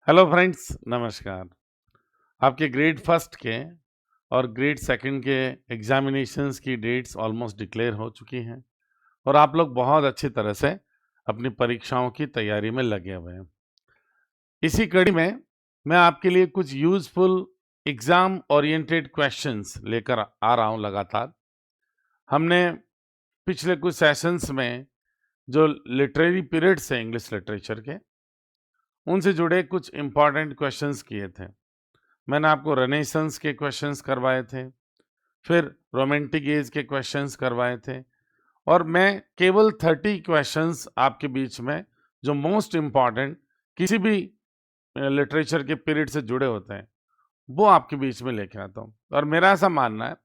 Hello friends, नमस्कार। आपके grade first के और ग्रेड सेकंड के एग्जामिनेशंस की डेट्स ऑलमोस्ट डिक्लेयर हो चुकी हैं और आप लोग बहुत अच्छी तरह से अपनी परीक्षाओं की तैयारी में लगे हुए हैं। इसी कड़ी में मैं आपके लिए कुछ यूजफुल एग्जाम ओरिएंटेड क्वेश्चंस लेकर आ रहा हूं लगातार। हमने पिछले कुछ सेशंस में जो लिटरेरी पीरियड्स हैं इंग्लिश लिटरेचर के, उनसे जुड़े कुछ इंपॉर्टेंट क्वेश्चंस किए थे। मैंने आपको रेनेसांस के क्वेश्चंस करवाए थे, फिर रोमांटिक एज के क्वेश्चंस करवाए थे और मैं केवल 30 क्वेश्चंस आपके बीच में जो मोस्ट इम्पॉर्टेंट किसी भी लिटरेचर के पीरियड से जुड़े होते हैं, वो आपके बीच में लेके आता हूँ। और मेरा ऐसा मानना है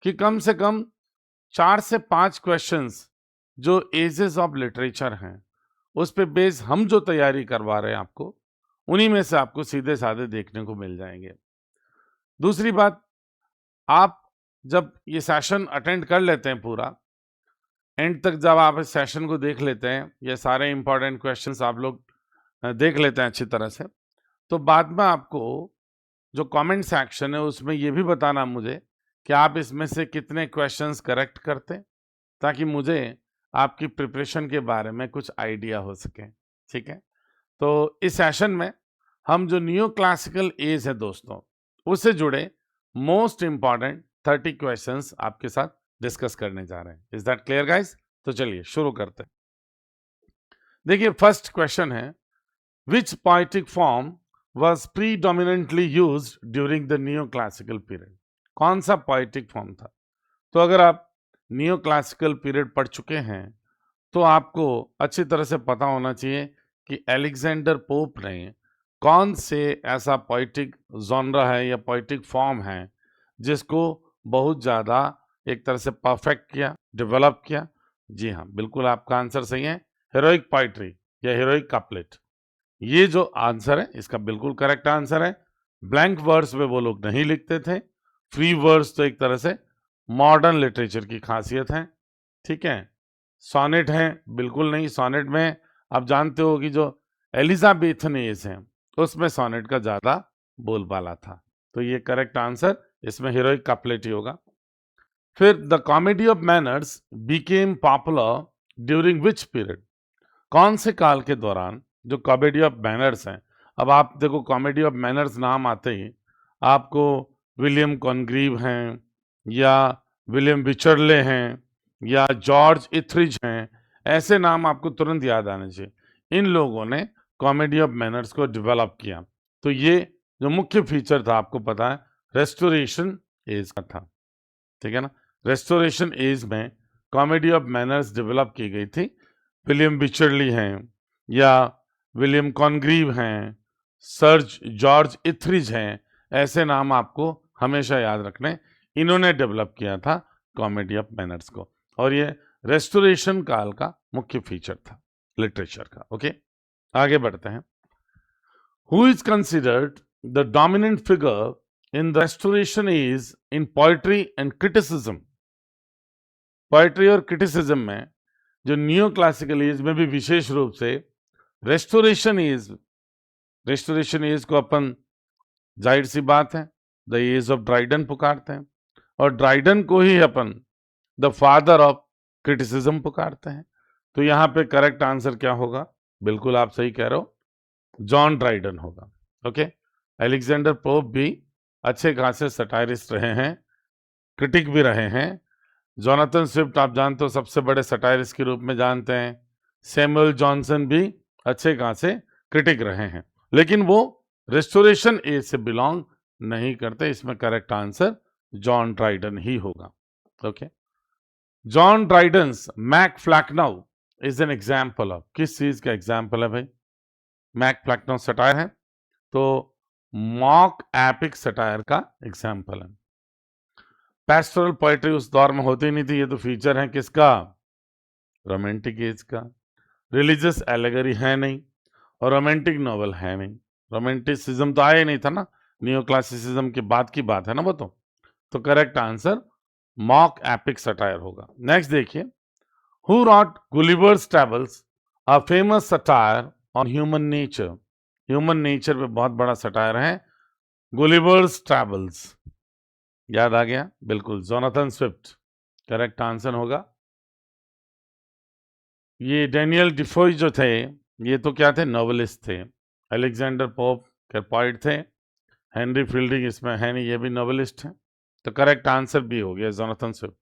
कि कम से कम 4 से 5 क्वेश्चंस जो एजेस ऑफ लिटरेचर हैं, उस पे बेस हम जो तैयारी करवा रहे हैं आपको, उन्हीं में से आपको सीधे-साधे देखने को मिल जाएंगे। दूसरी बात, आप जब ये सेशन अटेंड कर लेते हैं पूरा, एंड तक जब आप इस सेशन को देख लेते हैं, ये सारे इंपॉर्टेंट क्वेश्चंस आप लोग देख लेते हैं अच्छी तरह से, तो बाद में आपको जो कमेंट सेक्शन है उसमें ये भी बताना मुझे कि आप इसमें से कितने क्वेश्चंस करेक्ट करते हैं, ताकि मुझे आपकी प्रिपरेशन के बारे में कुछ आइडिया हो सके। ठीक है? तो इस सेशन में हम जो न्यू क्लासिकल एज है दोस्तों, उससे जुड़े मोस्ट इंपॉर्टेंट 30 क्वेश्चंस आपके साथ डिस्कस करने जा रहे हैं। Is that clear guys? तो चलिए शुरू करते हैं। देखिए, फर्स्ट क्वेश्चन है, which poetic form was predominantly used during the new classical period? कौन सा पोएटिक फॉर्म था? तो अगर आप न्यू क्लासिकल पीरियड पढ़ चुके हैं तो आपको अच्छी तरह से पता होना चाहिए कि अलेक्जेंडर पोप ने कौन से ऐसा पोएटिक जॉनरा है या पोएटिक फॉर्म है जिसको बहुत ज़्यादा एक तरह से परफेक्ट किया, डेवलप किया। जी हाँ, बिल्कुल आपका आंसर सही है, हीरोइक पोएट्री या हीरोइक कपलेट। ये जो आंसर है इसका बिल्कुल करेक्ट आंसर है। ब्लैंक वर्ड्स में वो लोग नहीं लिखते थे। फ्री वर्ड्स तो एक तरह से मॉडर्न लिटरेचर की खासियत है। ठीक है? सोनेट है, बिल्कुल नहीं। सोनेट में आप जानते हो कि जो एलिजाबेथन एज है, उसमें सोनेट का ज़्यादा बोलबाला था। तो ये करेक्ट आंसर इसमें हीरोइक कपलेट ही होगा। फिर the comedy of manners became popular during which period? कौन से काल के दौरान जो कॉमेडी ऑफ मैनर्स हैं, अब आप देखो कॉमेडी ऑफ मैनर्स नाम आते ही आपको विलियम कॉनग्रीव हैं या विलियम विचर्ले हैं या जॉर्ज इथरिज हैं, ऐसे नाम आपको तुरंत याद आने चाहिए। इन लोगों ने कॉमेडी ऑफ मैनर्स को डेवलप किया। तो ये जो मुख्य फीचर था आपको पता है, रेस्टोरेशन एज का था। ठीक है ना? रेस्टोरेशन एज में कॉमेडी ऑफ मैनर्स डेवलप की गई थी। विलियम बिचरली हैं या विलियम कॉनग्रीव हैं, सर जॉर्ज इथरिज हैं, ऐसे नाम आपको हमेशा याद रखने। इन्होंने डेवलप किया था कॉमेडी ऑफ मैनर्स को, और ये रेस्टोरेशन काल का मुख्य फीचर था लिटरेचर का। ओके, आगे बढ़ते हैं। Who is considered the dominant figure in the restoration age in poetry and criticism? Poetry और क्रिटिसिज्म में जो न्यू क्लासिकल एज में भी विशेष रूप से रेस्टोरेशन एज को अपन जाहिर सी बात है द एज ऑफ ड्राइडन पुकारते हैं, और ड्राइडन को ही अपन द फादर ऑफ क्रिटिसिज्म पुकारते हैं। तो यहाँ पे करेक्ट आंसर क्या होगा? बिल्कुल आप सही कह रहे हो, जॉन ड्राइडन होगा। ओके, अलेक्जेंडर पोप भी अच्छे खासे सटायरिस्ट रहे हैं, क्रिटिक भी रहे हैं। जोनाथन स्विफ्ट आप जानते हो सबसे बड़े सटायरिस्ट के रूप में जानते हैं। सैमुअल जॉनसन भी अच्छे खासे क्रिटिक रहे हैं, लेकिन वो रेस्टोरेशन एज से बिलोंग नहीं करते। इसमें करेक्ट आंसर जॉन ड्राइडन ही होगा। Okay, John Dryden's Mac Flecknoe is an example of, किस चीज का एग्जाम्पल है भाई? मैक फ्लैकनाउ सटायर है, तो मॉक एपिक सटायर का एग्जाम्पल है। पैस्टोरल पोएट्री उस दौर में होती नहीं थी, ये तो फीचर है किसका? रोमांटिक एज का। रिलीजियस एलेगरी है नहीं, और रोमांटिक नॉवल है नहीं। रोमांटिसिज्म तो आया ही नहीं था ना, नियो क्लासिसिज्म के बाद की बात है ना वो तो correct answer mock epic satire होगा। नेक्स्ट देखिए, who rot Gulliver's travels, a famous satire on human nature? Human nature पे बहुत बड़ा सटायर है। गुलिवर्स ट्रैवल्स, याद आ गया? बिल्कुल, जोनाथन स्विफ्ट करेक्ट आंसर होगा। ये डैनियल डिफोय जो थे, ये तो क्या थे? नॉवेलिस्ट थे। अलेक्जेंडर पोप पोइट थे। हेनरी फील्डिंग इसमें है नहीं, ये भी नॉवेलिस्ट हैं। तो करेक्ट आंसर भी हो गया जोनाथन स्विफ्ट।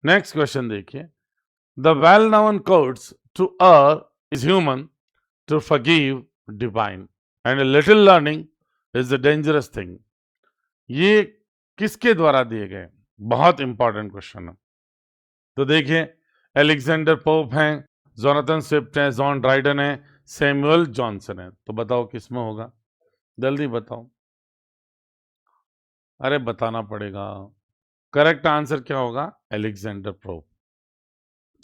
नेक्स्ट क्वेश्चन देखिए, the well known quotes to err is human, to forgive divine, and a little learning is a dangerous thing। ये किसके द्वारा दिए गए? बहुत इंपॉर्टेंट क्वेश्चन है। तो देखिए, अलेक्जेंडर पोप हैं, जोनाथन स्विफ्ट हैं, जॉन ड्राइडन है, सैमुअल जॉनसन है। तो बताओ किसमें होगा? जल्दी बताओ, अरे बताना पड़ेगा। करेक्ट आंसर क्या होगा? Alexander pope.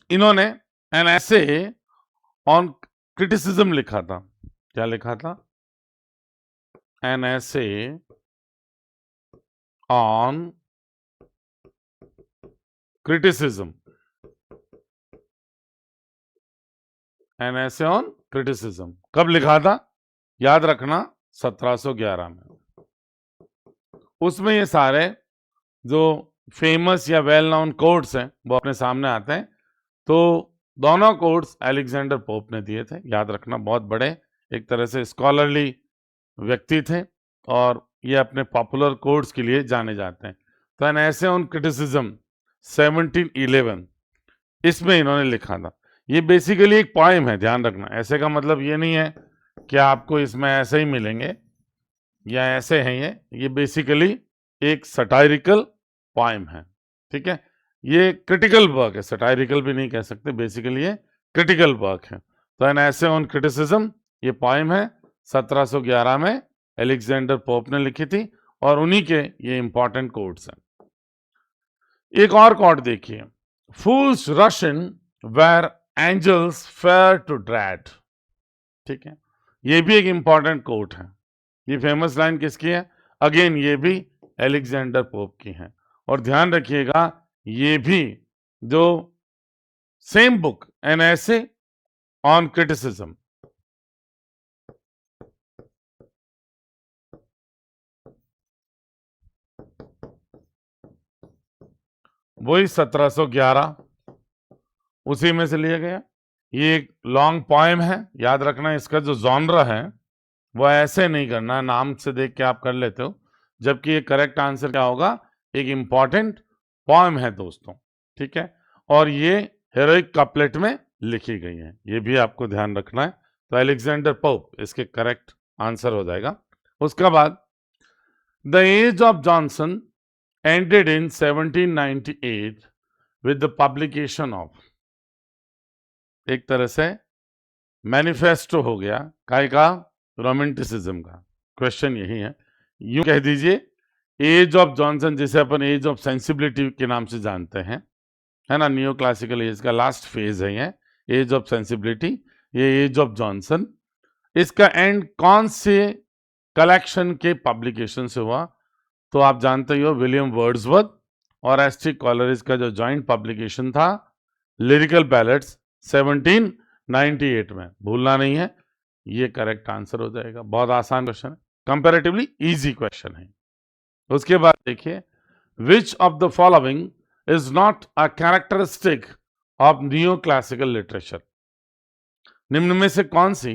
इन्होंने एन ऐसे ऑन क्रिटिसिज्म लिखा था। क्या लिखा था? एन ऐसे ऑन क्रिटिसिज्म, एन ऐसे ऑन क्रिटिसिज्म। कब लिखा था? याद रखना, 1711 में। उसमें ये सारे जो फेमस या वेल नोन कोट्स हैं वो अपने सामने आते हैं। तो दोनों कोट्स अलेक्जेंडर पोप ने दिए थे, याद रखना। बहुत बड़े एक तरह से स्कॉलरली व्यक्ति थे और ये अपने पॉपुलर कोट्स के लिए जाने जाते हैं। तो एन ऐसे ऑन क्रिटिसिज्म 1711, इसमें इन्होंने लिखा था। ये बेसिकली एक पोएम है, ध्यान रखना। ऐसे का मतलब ये नहीं है कि आपको इसमें ऐसे ही मिलेंगे या ऐसे हैं। ये बेसिकली एक सटायरिकल पोएम है, ठीक है। ये क्रिटिकल वर्क है, सटायरिकल भी नहीं कह सकते, बेसिकली ये क्रिटिकल वर्क है। तो एन ऐसे ऑन क्रिटिसिज्म ये पोएम है, 1711 में अलेक्जेंडर पोप ने लिखी थी और उन्हीं के ये इंपॉर्टेंट कोट्स हैं। एक और कोट देखिए, fools rush in where angels fear to dread. ठीक है, ये भी एक इंपॉर्टेंट कोट है। ये फेमस लाइन किसकी है? अगेन ये भी अलेक्जेंडर पोप की है। और ध्यान रखिएगा, ये भी जो सेम बुक एन ऐसे ऑन क्रिटिसिज्म, वही 1711 उसी में से लिया गया। ये एक लॉन्ग पोएम है, याद रखना। इसका जो जॉनरा है वो ऐसे नहीं करना, नाम से देख के आप कर लेते हो, जबकि ये करेक्ट आंसर क्या होगा? एक इंपॉर्टेंट पोएम है दोस्तों, ठीक है। और ये हेरोइक कपलेट में लिखी गई है, ये भी आपको ध्यान रखना है। तो अलेक्जेंडर पोप इसके करेक्ट आंसर हो जाएगा। उसके बाद the age of Johnson ended in 1798 with the publication of, एक तरह से मैनिफेस्टो हो गया काय का? रोमांटिसिज्म का। क्वेश्चन यही है, यूं कह दीजिए एज ऑफ जॉनसन, जिसे अपन एज ऑफ सेंसिबिलिटी के नाम से जानते हैं, है ना। न्यू क्लासिकल एज का लास्ट फेज है ये, एज ऑफ सेंसिबिलिटी, ये एज ऑफ जॉनसन। इसका एंड कौन से कलेक्शन के पब्लिकेशन से हुआ? तो आप जानते ही हो, विलियम वर्ड्सवर्थ और एस.टी. कॉलरिज का जो जॉइंट पब्लिकेशन था, लिरिकल बैलेट्स, 1798 में। भूलना नहीं है, ये करेक्ट आंसर हो जाएगा। बहुत आसान क्वेश्चन है, कंपैरेटिवली इजी क्वेश्चन है। उसके बाद देखिए, which of the following is not a characteristic of new classical literature? निम्न में से कौन सी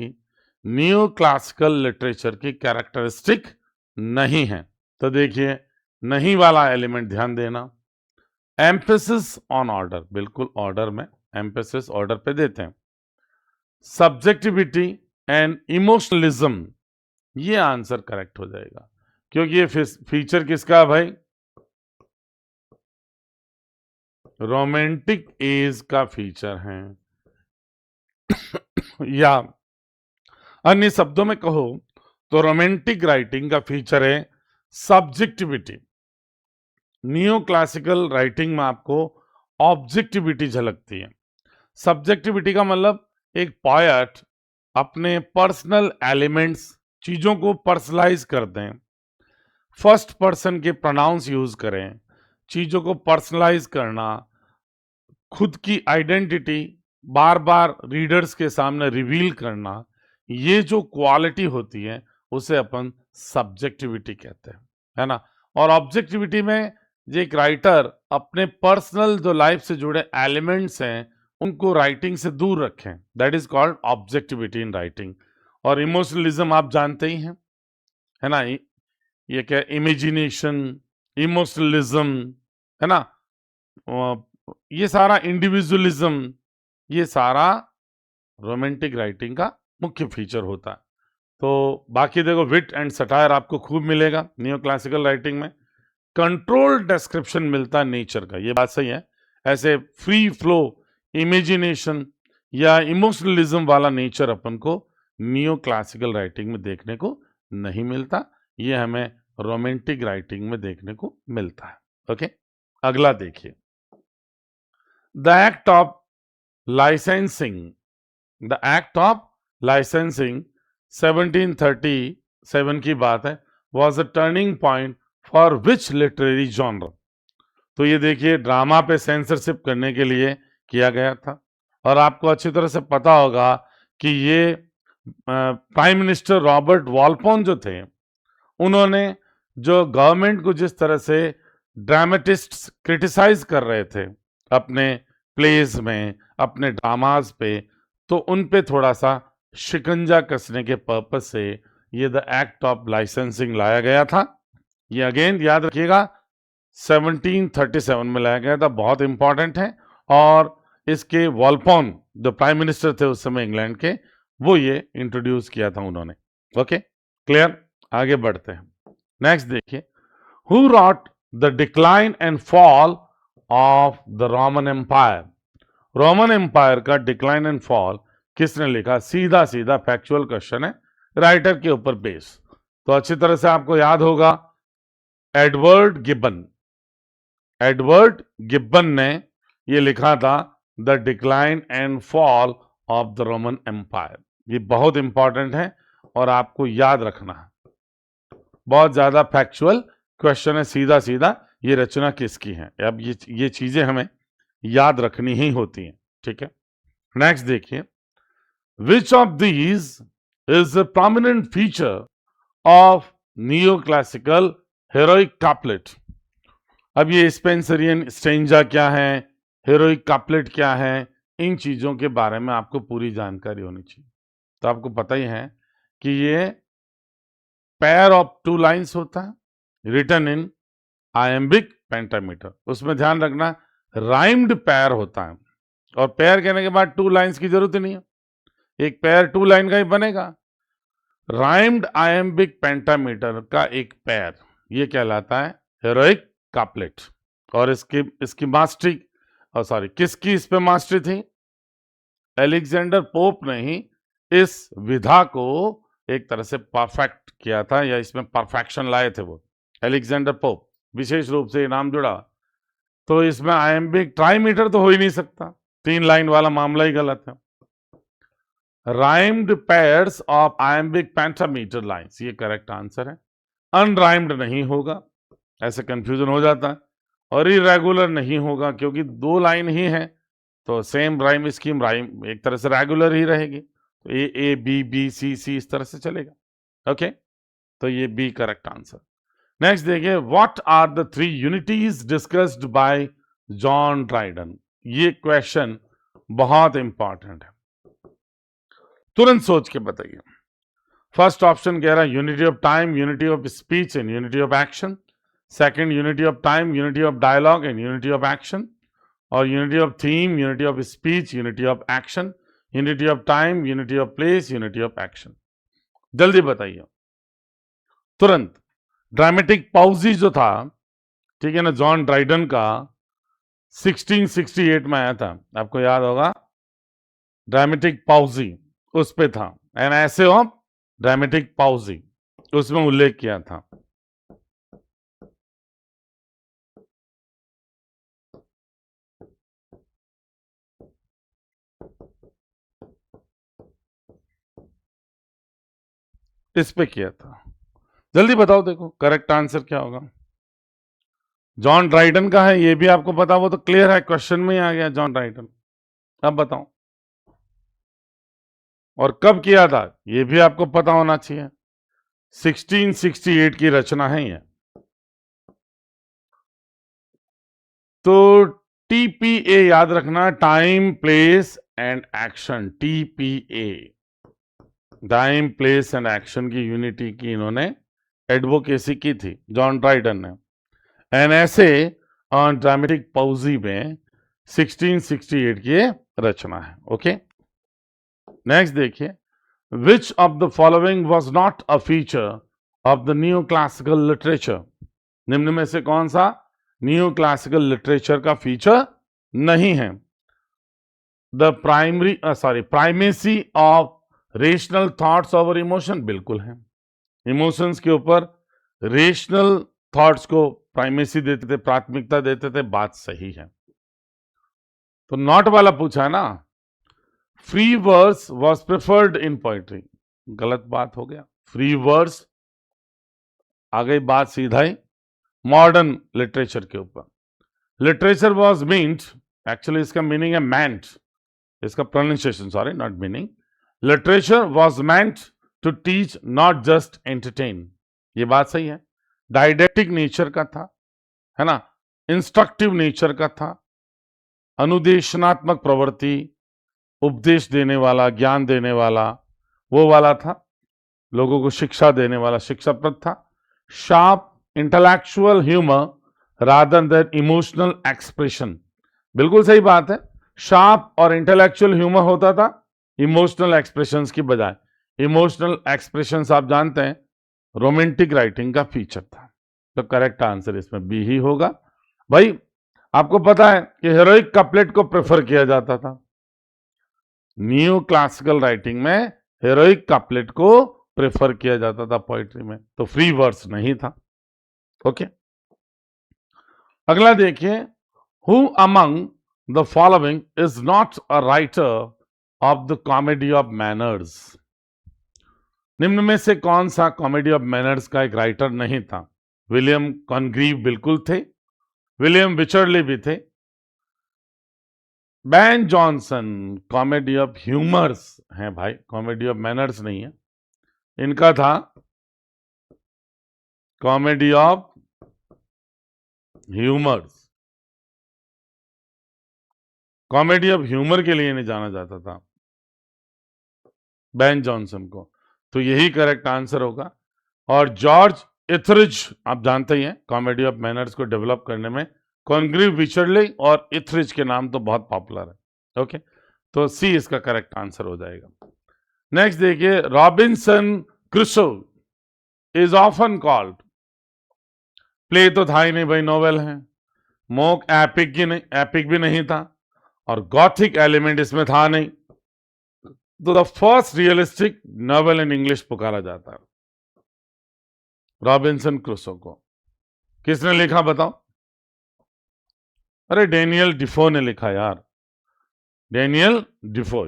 न्यू क्लासिकल लिटरेचर की कैरेक्टरिस्टिक नहीं है? तो देखिए, नहीं वाला एलिमेंट ध्यान देना। एम्फेसिस ऑन ऑर्डर, बिल्कुल ऑर्डर में एम्फेसिस ऑर्डर पे देते हैं। सब्जेक्टिविटी एंड इमोशनलिज्म, ये आंसर करेक्ट हो जाएगा, क्योंकि ये फीचर किसका है भाई? रोमांटिक एज का फीचर है। या अन्य शब्दों में कहो तो रोमांटिक राइटिंग का फीचर है सब्जेक्टिविटी। न्यू क्लासिकल राइटिंग में आपको ऑब्जेक्टिविटी झलकती है। सब्जेक्टिविटी का मतलब एक पोएट अपने पर्सनल एलिमेंट्स, चीजों को पर्सनलाइज कर दें, फर्स्ट पर्सन के प्रोनाउंस यूज करें, चीजों को पर्सनलाइज करना, खुद की आइडेंटिटी बार बार रीडर्स के सामने रिवील करना, ये जो क्वालिटी होती है उसे अपन सब्जेक्टिविटी कहते हैं, है ना। और ऑब्जेक्टिविटी में जो एक राइटर अपने पर्सनल जो लाइफ से जुड़े एलिमेंट्स हैं उनको राइटिंग से दूर रखें, that is called objectivity in writing. और इमोशनलिज्म आप जानते ही हैं, है ना। ये क्या, इमेजिनेशन, इमोशनलिज्म, है ना। ये सारा इंडिविजुअलिज्म, ये सारा रोमांटिक राइटिंग का मुख्य फीचर होता है। तो बाकी देखो, विट एंड सटायर आपको खूब मिलेगा नियो क्लासिकल राइटिंग में। कंट्रोल डिस्क्रिप्शन मिलता है नेचर का, ये बात सही है। ऐसे फ्री फ्लो, इमेजिनेशन या इमोशनलिज्म वाला नेचर अपन को नियो क्लासिकल राइटिंग में देखने को नहीं मिलता, ये हमें रोमांटिक राइटिंग में देखने को मिलता है। ओके, अगला देखिए, the act of licensing, the act of licensing 1737 की बात है, was a turning point for which literary genre. तो ये देखिए, ड्रामा पे सेंसरशिप करने के लिए किया गया था। और आपको अच्छी तरह से पता होगा कि ये प्राइम मिनिस्टर रॉबर्ट वॉलपोन जो थे, उन्होंने जो गवर्नमेंट को जिस तरह से ड्रामेटिस्ट्स क्रिटिसाइज कर रहे थे अपने प्लेज में, अपने ड्रामाज पे, तो उन पे थोड़ा सा शिकंजा कसने के पर्पस से ये द एक्ट ऑफ लाइसेंसिंग लाया गया था। ये अगेन याद रखिएगा 1737 में लाया गया था, बहुत इंपॉर्टेंट है। और इसके वॉलपोन जो प्राइम मिनिस्टर थे उस समय इंग्लैंड के, वो ये इंट्रोड्यूस किया था उन्होंने। ओके, क्लियर, आगे बढ़ते हैं। नेक्स्ट देखिए, who wrote the decline and fall of the Roman Empire. Roman Empire का डिक्लाइन एंड फॉल किसने लिखा? सीधा सीधा फैक्चुअल क्वेश्चन है, राइटर के ऊपर बेस। तो अच्छी तरह से आपको याद होगा, एडवर्ड गिब्बन, एडवर्ड गिब्बन ने ये लिखा था, the decline and fall of the Roman Empire. ये बहुत इंपॉर्टेंट है और आपको याद रखना है, बहुत ज्यादा फैक्चुअल क्वेश्चन है, सीधा सीधा ये रचना किसकी है। अब ये चीजें हमें याद रखनी ही होती हैं, ठीक है। नेक्स्ट देखिए, which of these is a prominent feature of neoclassical heroic couplet. अब ये स्पेंसरियन स्टेंजा क्या है, हेरोइक काप्लेट क्या है, इन चीजों के बारे में आपको पूरी जानकारी होनी चाहिए। तो आपको पता ही है कि ये पेयर ऑफ टू लाइंस होता है, रिटन इन आयम्बिक पेंटामीटर। उसमें ध्यान रखना, राइम्ड पेयर होता है, और पेयर कहने के बाद टू लाइंस की जरूरत नहीं है, एक पेयर टू लाइन का ही बनेगा। राइम्ड आयम्बिक पेंटामीटर का एक पेयर, ये कहलाता है हेरोइक काप्लेट। और इसकी मास्टरी, सॉरी, किसकी इस पे मास्टरी थी? एलेक्जेंडर पोप ने ही इस विधा को एक तरह से परफेक्ट किया था, या इसमें परफेक्शन लाए थे वो एलेक्जेंडर पोप, विशेष रूप से ये नाम जुड़ा। तो इसमें आयम्बिक ट्राईमीटर तो हो ही नहीं सकता, 3 लाइन वाला मामला ही गलत है। Rhymed pairs of iambic pentameter lines, ये करेक्ट आंसर है। अनराइम्ड नहीं होगा, ऐसे कंफ्यूजन हो जाता है। और इरेगुलर नहीं होगा, क्योंकि 2 लाइन ही है, तो सेम राइम स्कीम, राइम एक तरह से रेगुलर ही रहेगी, तो ए बी बी सी सी इस तरह से चलेगा। ओके, तो ये बी करेक्ट आंसर। नेक्स्ट देखिए, what are the 3 unities discussed by John Dryden. ये क्वेश्चन बहुत इंपॉर्टेंट है, तुरंत सोच के बताइए। फर्स्ट ऑप्शन कह रहा है unity of time, unity of speech and unity of action. Second, unity of time, unity of dialogue and unity of action. और unity of theme, unity of speech, unity of action. Unity of time, unity of place, unity of action. जल्दी बताइए तुरंत। Dramatic पाउजी जो था, ठीक है ना, John Dryden का 1668 में आया था, आपको याद होगा। ड्रामेटिक पाउजी उस पे था, एन ऐसे ऑफ ड्रामेटिक पाउजी, उसमें उल्लेख किया था। इस पे किया था। जल्दी बताओ, देखो करेक्ट आंसर क्या होगा। जॉन ड्राइडन का है, ये भी आपको पता, वो तो क्लियर है, क्वेश्चन में ही आ गया जॉन ड्राइडन। अब बताओ। और कब किया था ये भी आपको पता होना चाहिए। 1668 की रचना है ये। तो टीपीए याद रखना, time place and action. TPA, time place and action की यूनिटी की इन्होंने एडवोकेसी की थी जॉन ड्राइडन ने। एन ऐसे ऑन ड्रामेटिक पॉजी में 1668 की रचना है। ओके, नेक्स्ट देखिए, which of the following was not a feature of the new classical literature. निम्न में से कौन सा न्यू क्लासिकल लिटरेचर का फीचर नहीं है। The primacy of rational thoughts over emotion, बिल्कुल है। इमोशंस के ऊपर रेशनल थॉट्स को प्राइमेसी देते थे, प्राथमिकता देते थे, बात सही है। तो नॉट वाला पूछा है ना, free verse was preferred in poetry, गलत बात हो गया। फ्री वर्स आ गई बात सीधा ही मॉडर्न लिटरेचर के ऊपर। लिटरेचर वॉज मीन्ड, एक्चुअली इसका मीनिंग है मैंट, इसका pronunciation sorry not meaning. Literature was meant to teach not just entertain, ये बात सही है। डाइडेक्टिक नेचर का था, है ना, इंस्ट्रक्टिव नेचर का था, अनुदेशनात्मक प्रवृत्ति, उपदेश देने वाला, ज्ञान देने वाला, वो वाला था, लोगों को शिक्षा देने वाला शिक्षाप्रद था। Sharp intellectual humour rather than emotional expression, बिल्कुल सही बात है। शार्प और इंटेलेक्चुअल ह्यूमर होता था इमोशनल एक्सप्रेशंस की बजाय। इमोशनल एक्सप्रेशंस आप जानते हैं रोमांटिक राइटिंग का फीचर था। तो करेक्ट आंसर इसमें बी ही होगा। भाई आपको पता है कि हेरोइक कपलेट को प्रेफर किया जाता था न्यू क्लासिकल राइटिंग में, हेरोइक कपलेट को प्रेफर किया जाता था पोइट्री में, तो फ्री वर्स नहीं था। ओके, अगला देखिए, who among the following is not a writer of the comedy of manners. निम्न में से कौन सा कॉमेडी ऑफ मैनर्स का एक राइटर नहीं था। विलियम कॉनग्रीव बिल्कुल थे, विलियम विचर्ली भी थे। Ben Jonson comedy of humours हैं भाई, कॉमेडी ऑफ मैनर्स नहीं है इनका था, comedy of humours. Comedy of humour के लिए नहीं जाना जाता था बैन जॉनसन को, तो यही करेक्ट आंसर होगा। और जॉर्ज इथरिज आप जानते ही हैं कॉमेडी ऑफ मैनर्स को डेवलप करने में, कॉनग्रीव विचर्ली और इथरिज के नाम तो बहुत पॉपुलर है। ओके, तो सी इसका करेक्ट आंसर हो जाएगा। नेक्स्ट देखिए, Robinson Crusoe is often called, play तो था ही नहीं भाई, नोवेल है। मोक एपिक की नहीं, एपिक भी नहीं था, और गॉथिक एलिमेंट इसमें था नहीं, तो the first realistic novel in English पुकारा जाता है रॉबिन्सन क्रूसो को। किसने लिखा बताओ? अरे डेनियल डिफो ने लिखा यार, डेनियल डिफो।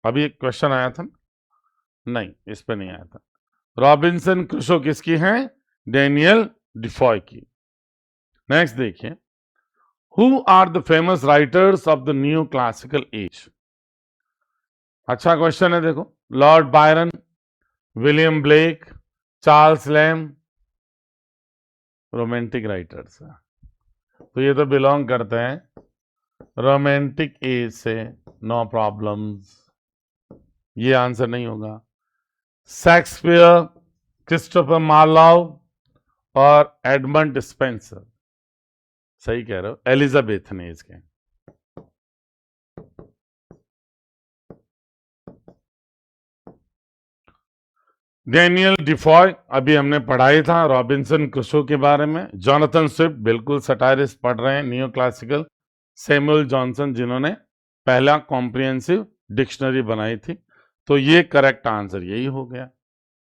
अभी एक क्वेश्चन आया था, नहीं इस पे नहीं आया था। रॉबिन्सन क्रूसो किसकी है? डेनियल डिफॉय की। नेक्स्ट देखिए, who are the famous writers of the new classical age. अच्छा क्वेश्चन है, देखो, Lord Byron, William Blake, Charles Lamb, romantic writers, तो ये तो बिलोंग करते हैं रोमांटिक एज से, नो प्रॉब्लम्स, ये आंसर नहीं होगा। शेक्सपियर, क्रिस्टोफर मार्लाउ और एडमंड स्पेंसर, सही कह रहे हो, एलिजाबेथ ने इसके। डेनियल डिफॉय अभी हमने पढ़ाई था, रॉबिन्सन क्रूसो के बारे में। जॉनथन स्विफ्ट बिल्कुल सटायरिस्ट पढ़ रहे हैं न्यू क्लासिकल। सैमुअल जॉनसन जिन्होंने पहला कॉम्प्रिहेंसिव डिक्शनरी बनाई थी, तो ये करेक्ट आंसर यही हो गया,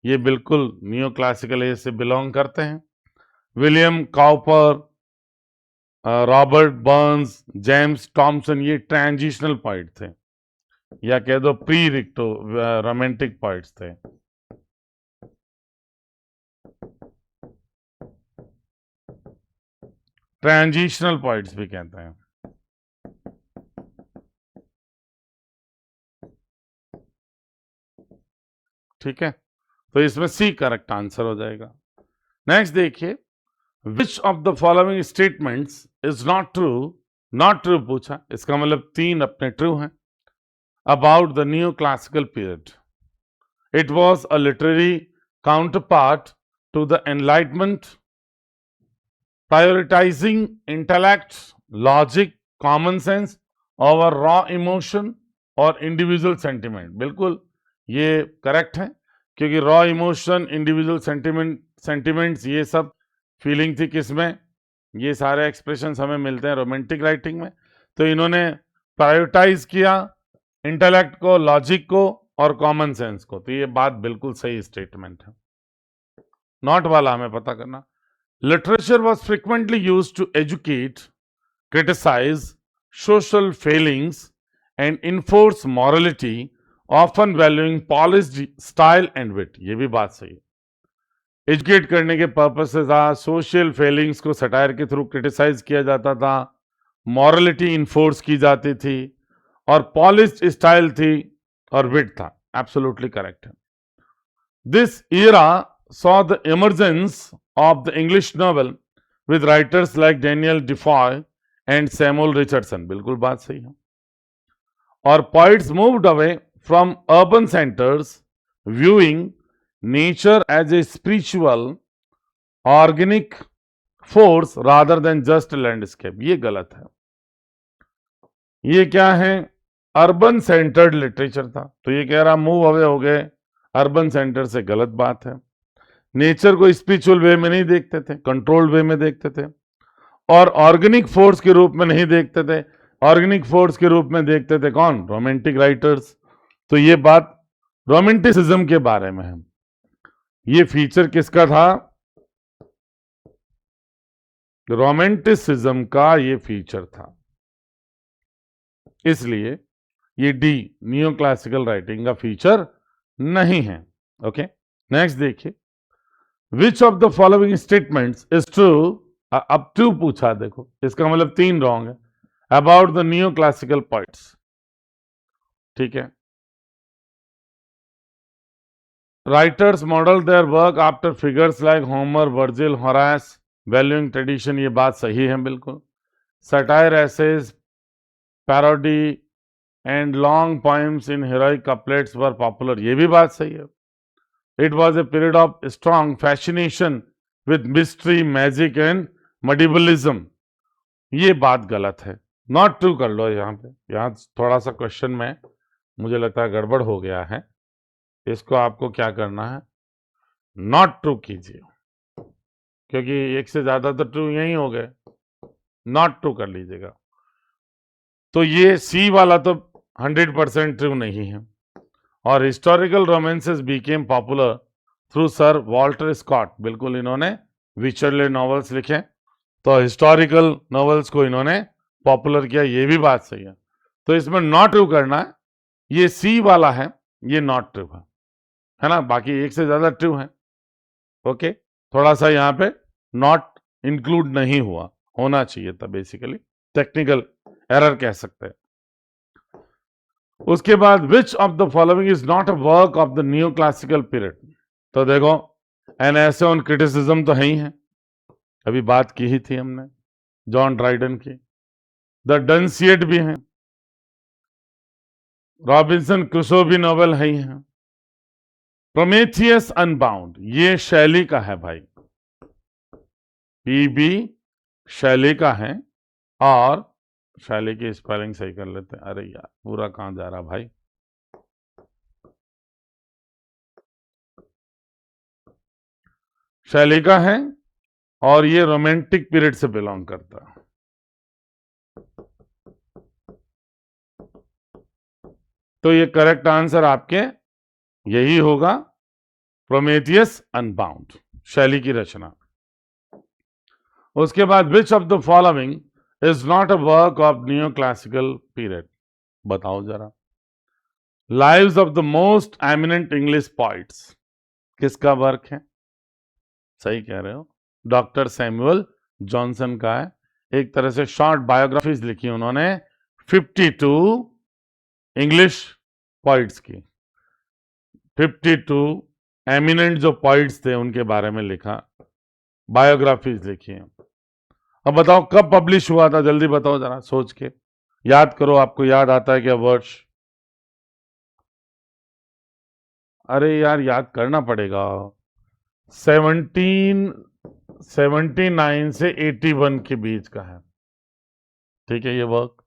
ये बिल्कुल न्यू क्लासिकल एज से बिलोंग करते हैं। William Cowper, Robert Burns, James Thomson, ये ट्रांजिशनल पॉइंट थे, या कह दो प्री रिक्टो रोमांटिक पॉइंट्स थे। ट्रांजिशनल पॉइंट्स भी कहते हैं। ठीक है, तो इसमें सी करेक्ट आंसर हो जाएगा। नेक्स्ट देखिए, which of the following statements is not true, not true पूछा, इसका मतलब 3 अपने ट्रू हैं। About the new classical period, it was a literary counterpart to the enlightenment, prioritizing intellect, logic, common sense over raw emotion और individual sentiment. बिल्कुल ये correct है, क्योंकि रॉ इमोशन, इंडिविजुअल सेंटिमेंट्स ये सब फीलिंग थी किसमें, ये सारे एक्सप्रेशंस हमें मिलते हैं रोमांटिक राइटिंग में। तो इन्होंने प्रायोरिटाइज किया इंटेलेक्ट को, लॉजिक को और कॉमन सेंस को, तो ये बात बिल्कुल सही स्टेटमेंट है। नॉट वाला हमें पता करना। Literature was frequently used to educate, criticize social failings, and enforce morality, often valuing polished style and wit. ये भी बात सही है। एजुकेट करने के पर्पस से था, सोशल फेलिंग्स को सटायर के थ्रू क्रिटिसाइज किया जाता था, मॉरलिटी इन्फोर्स की जाती थी और पॉलिश्ड स्टाइल थी और विट था। एब्सोल्युटली करेक्ट है। This era saw the emergence of the English novel with writers like Daniel Defoe and Samuel Richardson. बिल्कुल बात सही है। और poets moved away from urban centers, viewing nature as a spiritual, organic force rather than just a landscape. ये गलत है। ये क्या है? अर्बन सेंटर्ड लिटरेचर था, तो ये कह रहा मूव अवे हो गए अर्बन सेंटर से, गलत बात है। नेचर को स्पिरिचुअल वे में नहीं देखते थे, कंट्रोल्ड वे में देखते थे, और ऑर्गेनिक फोर्स के रूप में नहीं देखते थे। ऑर्गेनिक फोर्स के रूप में देखते थे कौन? Romantic writers. तो ये बात रोमांटिसिज्म के बारे में है। ये फीचर किसका था? रोमांटिसिज्म का ये फीचर था, इसलिए ये डी न्यू क्लासिकल राइटिंग का फीचर नहीं है। ओके, नेक्स्ट देखिए, which of the following statements is true, अब ट्रू पूछा, देखो इसका मतलब 3 रॉन्ग है, about the new classical poets. ठीक है, writers model their work after figures like Homer, Virgil, Horace, valuing tradition, ये बात सही है बिल्कुल। Satire, essays, parody and long poems in heroic couplets were popular, ये भी बात सही है। It was a period of strong fascination with mystery, magic and medievalism. ये बात गलत है, नॉट ट्रू कर लो यहाँ पे। यहाँ थोड़ा सा क्वेश्चन में मुझे लगता है गड़बड़ हो गया है, इसको आपको क्या करना है, नॉट ट्रू कीजिए, क्योंकि एक से ज्यादा तो ट्रू यही हो गए, नॉट ट्रू कर लीजिएगा। तो ये सी वाला तो 100% ट्रू नहीं है। और historical romances became popular through sir Walter Scott, बिल्कुल इन्होंने विचरले नॉवेल्स लिखे, तो हिस्टोरिकल नॉवेल्स को इन्होंने पॉपुलर किया, ये भी बात सही है। तो इसमें नॉट ट्रू करना है, ये सी वाला है, ये नॉट ट्रू है ना, बाकी एक से ज्यादा ट्रू है। ओके, थोड़ा सा यहाँ पे नॉट इंक्लूड नहीं हुआ, होना चाहिए था, बेसिकली टेक्निकल एरर कह सकते हैं। उसके बाद which of the following is not a work of the new classical period, तो देखो एन एसे ऑन क्रिटिसिज्म तो है ही है, अभी बात की ही थी हमने जॉन ड्राइडन की। द डंसिएट भी है, रॉबिन्सन क्रूसो भी नॉवेल है ही है। प्रोमेथियस अनबाउंड ये शैली का है भाई, पीबी शैली का है, और शैली की स्पेलिंग सही कर लेते हैं। अरे यार पूरा कहां जा रहा भाई, शैली का है और ये रोमांटिक पीरियड से बिलोंग करता है। तो ये करेक्ट आंसर आपके यही होगा, प्रोमेथियस अनबाउंड, शैली की रचना। उसके बाद which of the following is not a work of new classical period, बताओ जरा। Lives of the most eminent English poets किसका वर्क है? सही कह रहे हो, डॉक्टर सैमुअल जॉनसन का है। एक तरह से शॉर्ट बायोग्राफीज लिखी उन्होंने 52 इंग्लिश पॉइट्स की, 52 एमिनेंट जो पोइट्स थे उनके बारे में लिखा, बायोग्राफीज लिखी हैं। अब बताओ कब पब्लिश हुआ था, जल्दी बताओ जरा सोच के, याद करो, आपको याद आता है क्या वर्ष? अरे यार याद करना पड़ेगा। 1779 से 81 के बीच का है, ठीक है ये वर्क।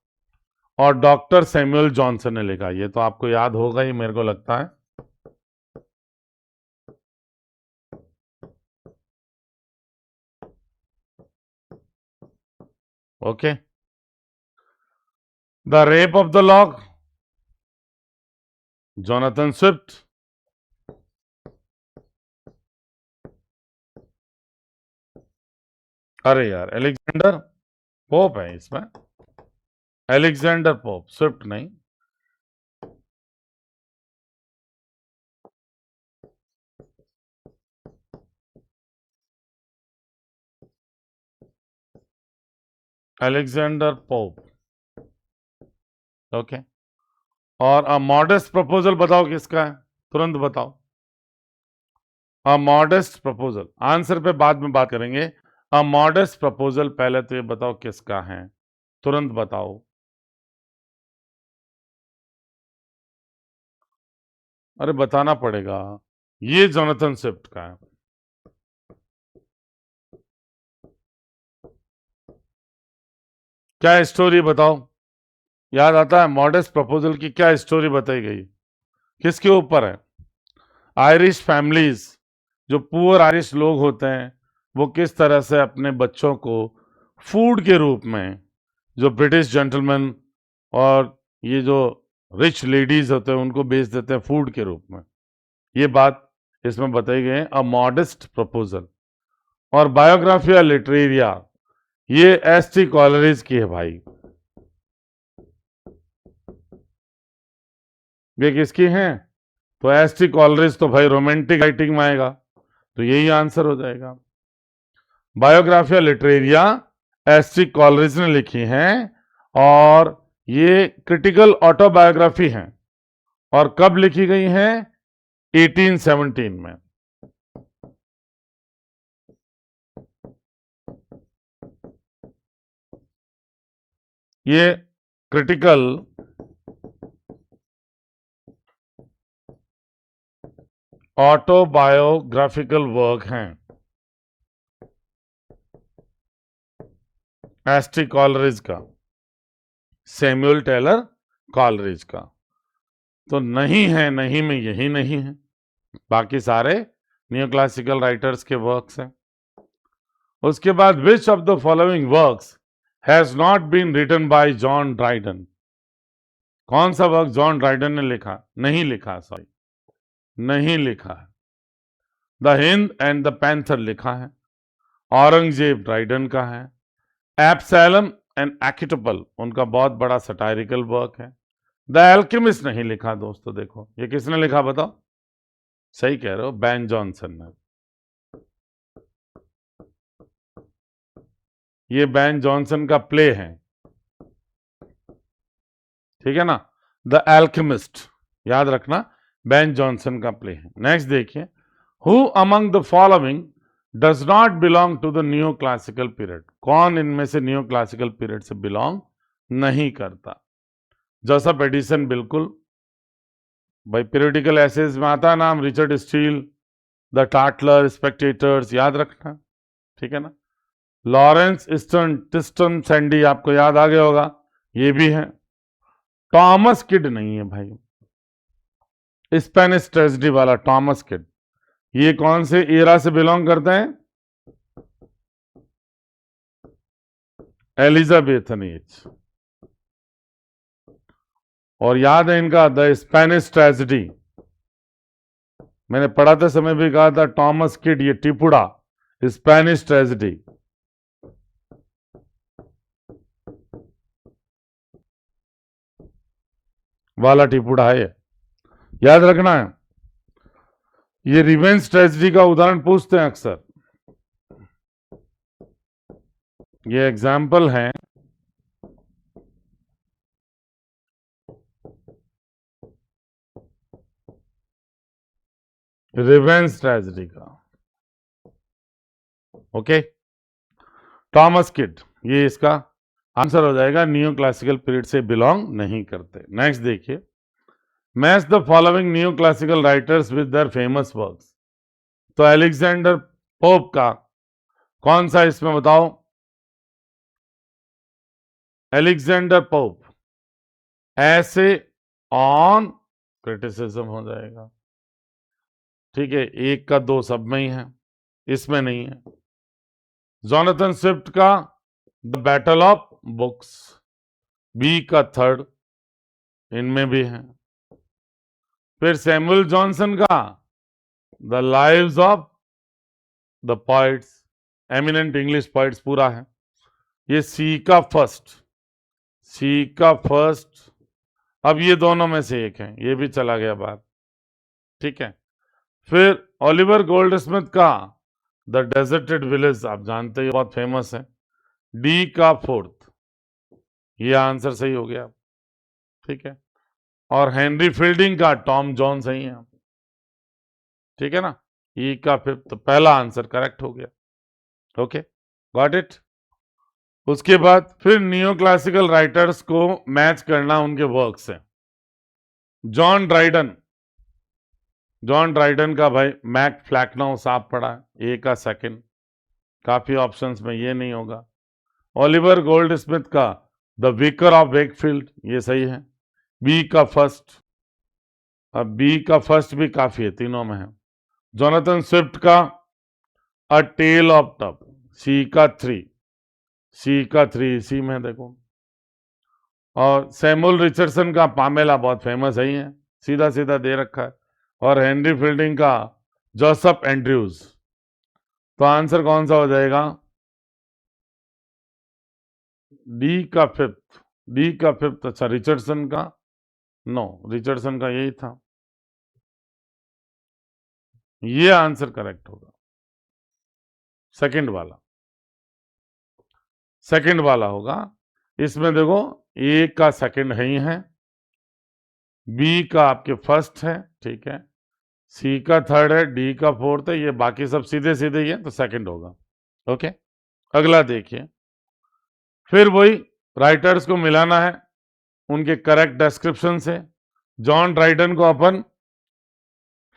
और डॉक्टर सैमुअल जॉनसन ने लिखा, ये तो आपको याद होगा ही मेरे को लगता है। Okay. The rape of the lock, Jonathan Swift. अरे यार एलेक्जेंडर पोप है इसमें, एलेक्जेंडर पोप, स्विफ्ट नहीं। Alexander pope, okay. और अ मॉडेस्ट प्रपोजल बताओ किसका है, तुरंत बताओ। अ मॉडेस्ट प्रपोजल, आंसर पे बाद में बात करेंगे। अ मॉडेस्ट प्रपोजल पहले तो ये बताओ किसका है, तुरंत बताओ। अरे बताना पड़ेगा, ये जोनाथन स्विफ्ट का है। क्या स्टोरी बताओ, याद आता है? मॉडेस्ट प्रपोजल की क्या स्टोरी बताई गई, किसके ऊपर है? आयरिश फैमिलीज, जो पुअर आयरिश लोग होते हैं, वो किस तरह से अपने बच्चों को फूड के रूप में, जो ब्रिटिश जेंटलमैन और ये जो रिच लेडीज होते हैं उनको बेच देते हैं फूड के रूप में, ये बात इसमें बताई गई है। अ मॉडेस्ट प्रपोजल। और बायोग्राफिया लिटरेरिया, ये एस.टी. कॉलरिज की है भाई। ये किसकी है? तो एस.टी. कॉलरिज तो भाई रोमांटिक राइटिंग में आएगा, तो यही आंसर हो जाएगा। Biographia Literaria ST. कॉलरिज ने लिखी हैं, और ये क्रिटिकल ऑटोबायोग्राफी है। और कब लिखी गई हैं? 1817 में। ये क्रिटिकल ऑटोबायोग्राफिकल वर्क हैं एस.टी. कॉलरिज का, सैमुअल टेलर कॉलरिज का। तो नहीं है, नहीं में यही नहीं है, बाकी सारे न्यू क्लासिकल राइटर्स के वर्क्स हैं। उसके बाद which of the following works has not been written by John Dryden? कौन सा वर्क जॉन ड्राइडन ने लिखा? नहीं लिखा, सॉरी, नहीं लिखा है। The Hind and the panther लिखा है, औरंगजेब ड्राइडन का है। एब्सैलम एंड एकिटोपल उनका बहुत बड़ा सटायरिकल वर्क है। द एल्केमिस्ट नहीं लिखा दोस्तों, देखो ये किसने लिखा बताओ? सही कह रहे हो, बैन जॉनसन ने। ये बैन जॉनसन का प्ले है, ठीक है ना, द एल्केमिस्ट, याद रखना, बैन जॉनसन का प्ले है। नेक्स्ट देखिए, who among the following does not belong to the new classical period? कौन इनमें से न्यू क्लासिकल पीरियड से बिलोंग नहीं करता? जोसेफ एडिसन बिल्कुल, भाई पीरियडिकल एसेज में आता है नाम, रिचर्ड स्टील, द टाटलर, स्पेक्टेटर्स, याद रखना, ठीक है ना। लॉरेंस ईस्टर्न टिस्टन सैंडी, आपको याद आ गया होगा, ये भी है। टॉमस किड नहीं है भाई, स्पेनिश ट्रेजेडी वाला टॉमस किड, ये कौन से एरा से बिलोंग करते हैं? Elizabethan age. और याद है इनका द स्पेनिश ट्रेजेडी, मैंने पढ़ाते समय भी कहा था टॉमस किड ये टिपुड़ा, स्पेनिश ट्रेजेडी वाला टिपुड़ा है, याद रखना है। ये रिवेंज ट्रेजेडी का उदाहरण पूछते हैं अक्सर, ये एग्जाम्पल है। रिवेंज ट्रेजेडी का। ओके, थॉमस किड, ये इसका आंसर हो जाएगा, न्यू क्लासिकल पीरियड से बिलोंग नहीं करते। नेक्स्ट देखिए, match the following new classical writers with their famous works. तो अलेक्जेंडर पोप का कौन सा इसमें बताओ? अलेक्जेंडर पोप, ऐसे ऑन क्रिटिसिज्म हो जाएगा। ठीक है, एक का दो सब में ही है, इसमें नहीं है। जोनाथन स्विफ्ट का the battle of books, B का थर्ड, इनमें भी है। फिर सैमुअल जॉनसन का the lives of the poets, eminent English poets पूरा है। ये सी का फर्स्ट, सी का फर्स्ट। अब ये दोनों में से एक है, ये भी चला गया बाहर। ठीक है, फिर ओलिवर गोल्डस्मिथ का द डेजर्टेड विलेज, आप जानते ही बहुत फेमस है, डी का फोर्थ, ये आंसर सही हो गया। ठीक है, और हेनरी फील्डिंग का टॉम जॉन सही है। ठीक है ना, ई का फिफ्थ, तो पहला आंसर करेक्ट हो गया। Okay, got it. उसके बाद फिर नियो क्लासिकल राइटर्स को मैच करना उनके वर्क से। जॉन ड्राइडन, जॉन ड्राइडन का भाई मैक फ्लैकनाउ साफ पड़ा है, ए का सेकंड, काफी ऑप्शंस में ये नहीं होगा। ओलिवर गोल्डस्मिथ का द विकर ऑफ वेकफील्ड, ये सही है, बी का फर्स्ट। अब बी का फर्स्ट भी काफी है, तीनों में है। जोनाथन स्विफ्ट का अ टेल ऑफ टब, सी का थ्री, सी का थ्री इसी में देखो। और सैमुअल रिचर्डसन का पामेला बहुत फेमस है ही है, सीधा सीधा दे रखा है। और हेनरी फील्डिंग का जोसेफ एंड्रयूज। तो आंसर कौन सा हो जाएगा? डी का फिफ्थ, डी का फिफ्थ। अच्छा, रिचर्डसन का, नो, रिचर्डसन का यही था, ये आंसर करेक्ट होगा, सेकंड वाला, सेकंड वाला होगा। इसमें देखो, ए का सेकंड है ही है, बी का आपके फर्स्ट है, ठीक है, सी का थर्ड है, डी का फोर्थ है, ये बाकी सब सीधे सीधे ही है, तो सेकंड होगा। ओके, अगला देखिए, फिर वही राइटर्स को मिलाना है उनके करेक्ट डिस्क्रिप्शन से। जॉन ड्राइडन को अपन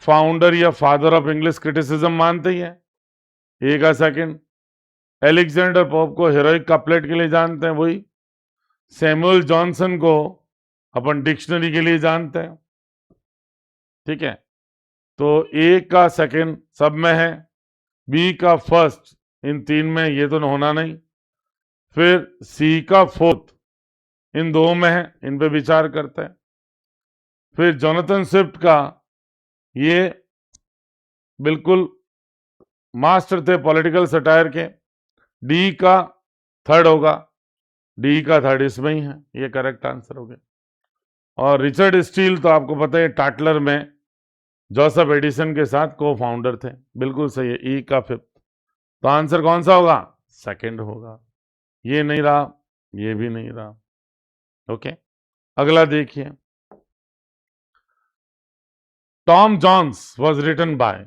फाउंडर या फादर ऑफ इंग्लिश क्रिटिसिज्म मानते ही है, ए का सेकंड। एलेक्जेंडर पोप को हीरोइक कपलेट के लिए जानते हैं, वही। सैमुअल जॉनसन को अपन डिक्शनरी के लिए जानते हैं। ठीक है, तो ए का सेकंड सब में है, बी का फर्स्ट इन तीन में, ये तो होना नहीं। फिर सी का फोर्थ इन दो में है, इन पे विचार करते हैं। फिर जोनाथन स्विफ्ट का, ये बिल्कुल मास्टर थे पॉलिटिकल सटायर के, डी का थर्ड होगा, डी का थर्ड इसमें ही है, ये करेक्ट आंसर हो गया। और रिचर्ड स्टील तो आपको पता है टाटलर में जोसेफ एडिसन के साथ को फाउंडर थे, बिल्कुल सही है, ई का फिफ्थ। तो आंसर कौन सा होगा? सेकंड होगा। ये नहीं रहा, ये भी नहीं रहा। ओके, अगला देखिए, Tom Jones was written by.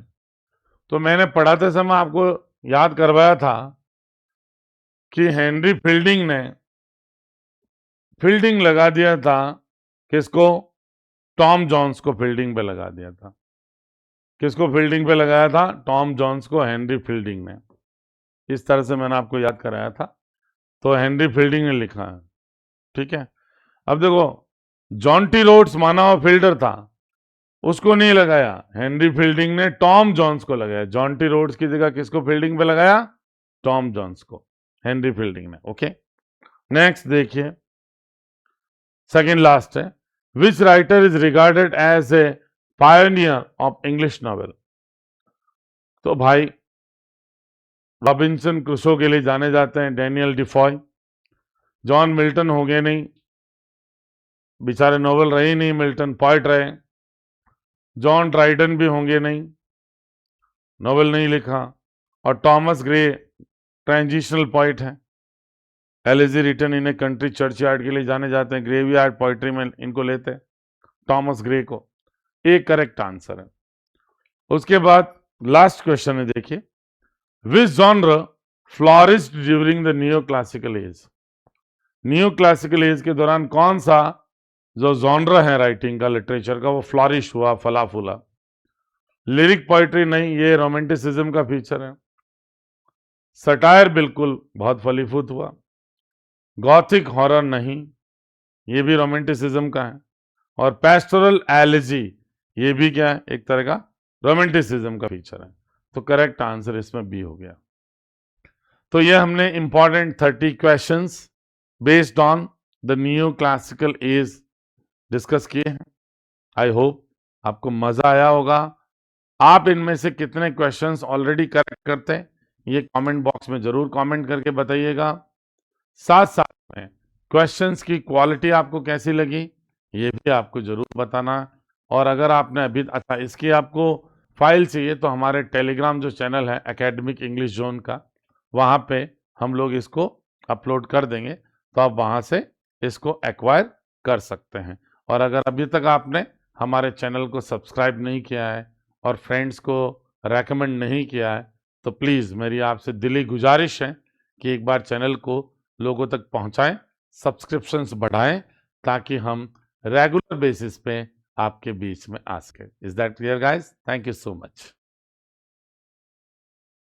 तो मैंने पढ़ाते समय आपको याद करवाया था कि हेनरी फील्डिंग ने फील्डिंग लगा दिया था, किसको? टॉम जॉन्स को फील्डिंग पे लगा दिया था। किसको फील्डिंग पे लगाया था? टॉम जॉन्स को हेनरी फील्डिंग ने। इस तरह से मैंने आपको याद कराया था, तो हेनरी फील्डिंग ने लिखा है। ठीक है, अब देखो, जॉन्टी रोड्स माना हुआ फील्डर था, उसको नहीं लगाया हेनरी फील्डिंग ने, टॉम जॉन्स को लगाया। जॉन्टी रोड्स की जगह किसको फील्डिंग पे लगाया? टॉम जॉन्स को, हेनरी फील्डिंग ने। ओके, नेक्स्ट देखिए, सेकंड लास्ट है, which writer is regarded as a pioneer of English novel. तो भाई रॉबिन्सन क्रूसो के लिए जाने जाते हैं डैनियल डिफॉय। जॉन मिल्टन हो गए नहीं, बेचारे नोवेल रहे ही नहीं, मिल्टन पॉइट रहे। जॉन ड्राइडन भी होंगे नहीं, नोवेल नहीं लिखा। और टॉमस ग्रे ट्रांजिशनल पॉइट है। Elegy written in a country churchyard के लिए जाने जाते हैं, ग्रेवयार्ड पोइट्री में इनको लेते हैं, टॉमस ग्रे को। एक करेक्ट आंसर है। उसके बाद लास्ट क्वेश्चन है, देखिए, which genre flourished during the new classical age. New classical age के दौरान कौन सा जो जॉनर है राइटिंग का, लिटरेचर का, वो फ्लॉरिश हुआ, फला फूला। लिरिक पोइट्री नहीं, ये रोमांटिसिज्म का फीचर है। सटायर बिल्कुल बहुत फलीभूत हुआ। गॉथिक हॉरर नहीं, ये भी रोमांटिसिज्म का है। और पेस्टोरल एलिजी, ये भी क्या है, एक तरह का रोमांटिसिज्म का फीचर है। तो करेक्ट आंसर इसमें बी हो गया। तो ये हमने important 30 questions based on the new classical as discuss किए हैं। आई होप आपको मजा आया होगा। आप इनमें से कितने क्वेश्चंस ऑलरेडी करेक्ट करते हैं, ये कमेंट बॉक्स में जरूर कमेंट करके बताइएगा। साथ साथ में क्वेश्चंस की क्वालिटी आपको कैसी लगी, ये भी आपको जरूर बताना। और अगर आपने अभी, अच्छा, इसकी आपको फाइल चाहिए तो हमारे टेलीग्राम जो चैनल है एकेडमिक इंग्लिश जोन का, वहाँ पे हम लोग इसको अपलोड कर देंगे, तो आप वहाँ से इसको एक्वायर कर सकते हैं। और अगर अभी तक आपने हमारे चैनल को सब्सक्राइब नहीं किया है और फ्रेंड्स को रेकमेंड नहीं किया है, तो प्लीज़ मेरी आपसे दिली गुजारिश है कि एक बार चैनल को लोगों तक पहुंचाएं, सब्सक्रिप्शंस बढ़ाएं, ताकि हम रेगुलर बेसिस पे आपके बीच में आ सके। Is that clear guys? Thank you so much.